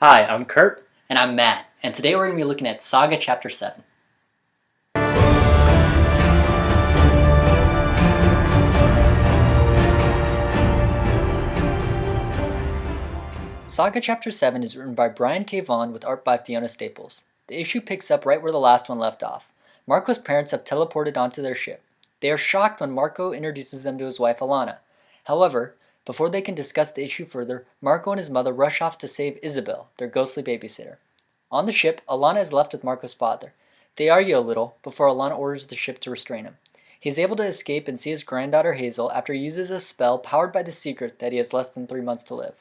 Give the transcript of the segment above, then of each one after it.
Hi, I'm Kurt. And I'm Matt, and today we're going to be looking at Saga Chapter 7. Saga Chapter 7 is written by Brian K. Vaughan with art by Fiona Staples. The issue picks up right where the last one left off. Marco's parents have teleported onto their ship. They are shocked when Marco introduces them to his wife Alana. However, before they can discuss the issue further, Marco and his mother rush off to save Isabel, their ghostly babysitter. On the ship, Alana is left with Marco's father. They argue a little before Alana orders the ship to restrain him. He is able to escape and see his granddaughter Hazel after he uses a spell powered by the secret that he has less than 3 months to live.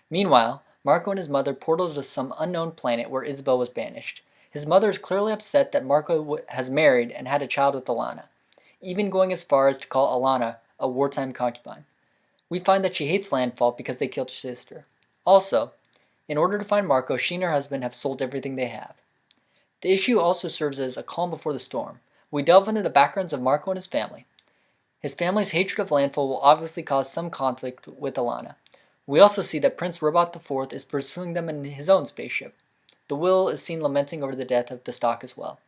Meanwhile, Marco and his mother portal to some unknown planet where Isabel was banished. His mother is clearly upset that Marco has married and had a child with Alana, even going as far as to call Alana a wartime concubine. We find that she hates Landfall because they killed her sister. Also, in order to find Marco, she and her husband have sold everything they have. The issue also serves as a calm before the storm. We delve into the backgrounds of Marco and his family. His family's hatred of Landfall will obviously cause some conflict with Alana. We also see that Prince Robot IV is pursuing them in his own spaceship. The Will is seen lamenting over the death of the stock as well.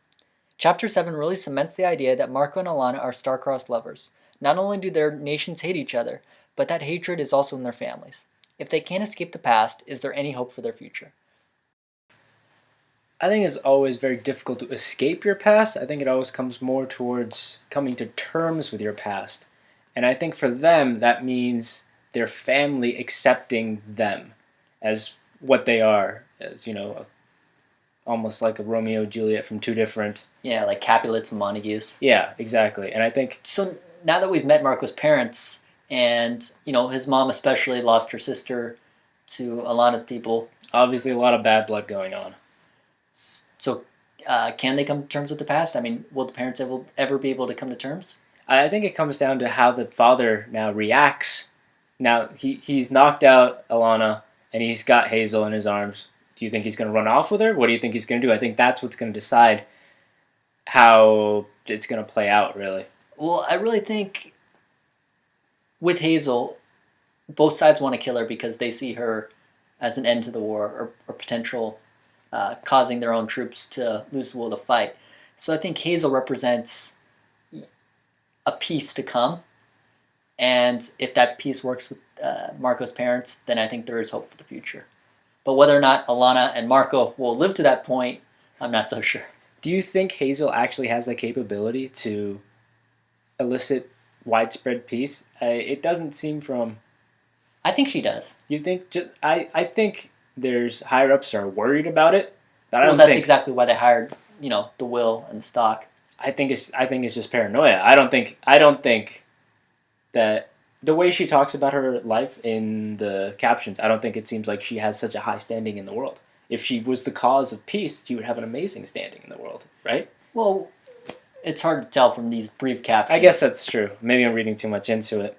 Chapter 7 really cements the idea that Marco and Alana are star-crossed lovers. Not only do their nations hate each other, but that hatred is also in their families. If they can't escape the past, is there any hope for their future? I think it's always very difficult to escape your past. I think it always comes more towards coming to terms with your past. And I think for them, that means their family accepting them as what they are, as, almost like a Romeo and Juliet from two different... Yeah, like Capulets and Montagues. Yeah, exactly. And I think... So now that we've met Marco's parents, and, his mom especially lost her sister to Alana's people. Obviously a lot of bad blood going on. So can they come to terms with the past? I mean, will the parents ever be able to come to terms? I think it comes down to how the father now reacts. Now, he's knocked out Alana, and he's got Hazel in his arms. Do you think he's going to run off with her? What do you think he's going to do? I think that's what's going to decide how it's going to play out, really. Well, I really think with Hazel, both sides want to kill her because they see her as an end to the war or potential causing their own troops to lose the will to fight. So I think Hazel represents a peace to come. And if that peace works with Marco's parents, then I think there is hope for the future. But whether or not Alana and Marco will live to that point, I'm not so sure. Do you think Hazel actually has the capability to elicit widespread peace? It doesn't seem from... I think she does. You think... I think there's higher-ups are worried about it, but Well, that's exactly why they hired, the Will and the stock. I think it's just paranoia. I don't think that the way she talks about her life in the captions, I don't think it seems like she has such a high standing in the world. If she was the cause of peace, she would have an amazing standing in the world, right? Well, it's hard to tell from these brief captions. I guess that's true. Maybe I'm reading too much into it.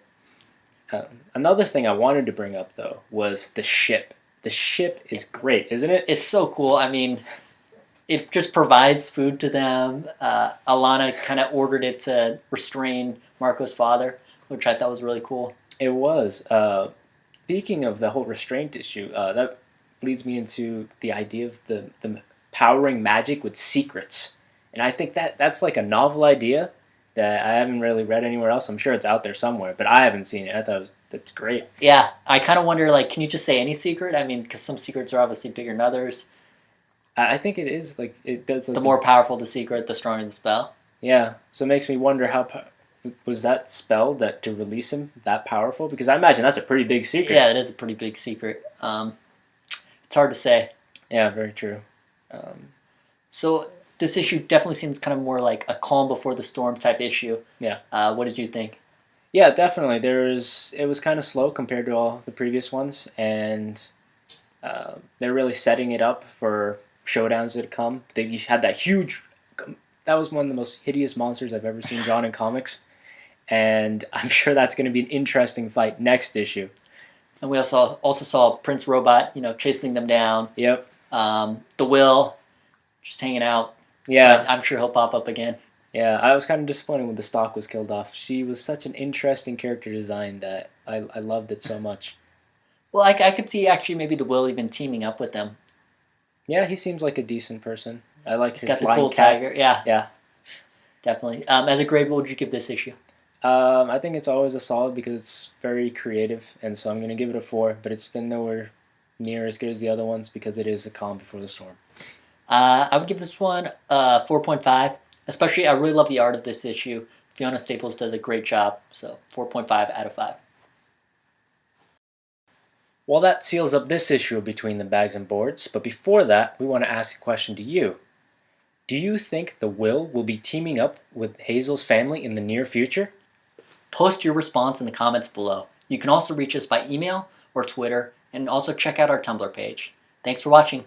Another thing I wanted to bring up, though, was the ship. The ship is great, isn't it? It's so cool. I mean, it just provides food to them. Alana kind of ordered it to restrain Marco's father, which I thought was really cool. It was. Speaking of the whole restraint issue, that leads me into the idea of the powering magic with secrets. And I think that's like a novel idea that I haven't really read anywhere else. I'm sure it's out there somewhere, but I haven't seen it. I thought that's great. Yeah, I kind of wonder, can you just say any secret? I mean, because some secrets are obviously bigger than others. I think it is, it does... The more powerful the secret, the stronger the spell. Yeah, so it makes me wonder how... Was that spell to release him that powerful? Because I imagine that's a pretty big secret. Yeah, it is a pretty big secret. It's hard to say. Yeah, very true. So this issue definitely seems kind of more like a calm before the storm type issue. Yeah. What did you think? Yeah, definitely. It was kind of slow compared to all the previous ones, and they're really setting it up for showdowns that come. They had that huge... That was one of the most hideous monsters I've ever seen drawn in comics, and I'm sure that's going to be an interesting fight next issue. And we also saw Prince Robot, chasing them down. Yep. The Will, just hanging out. Yeah. I'm sure he'll pop up again. Yeah, I was kind of disappointed when the stock was killed off. She was such an interesting character design that I loved it so much. Well, I could see actually maybe the Will even teaming up with them. Yeah, he seems like a decent person. I like He's his got the lion cool cat. tiger. Yeah, Yeah. definitely. As a grade, what would you give this issue? I think it's always a solid because it's very creative, and so I'm going to give it a 4, but it's been nowhere near as good as the other ones because it is a calm before the storm. I would give this one 4.5. Especially, I really love the art of this issue. Fiona Staples does a great job, so 4.5 out of 5. Well, that seals up this issue of Between the Bags and Boards, but before that, we want to ask a question to you. Do you think the will be teaming up with Hazel's family in the near future? Post your response in the comments below. You can also reach us by email or Twitter, and also check out our Tumblr page. Thanks for watching.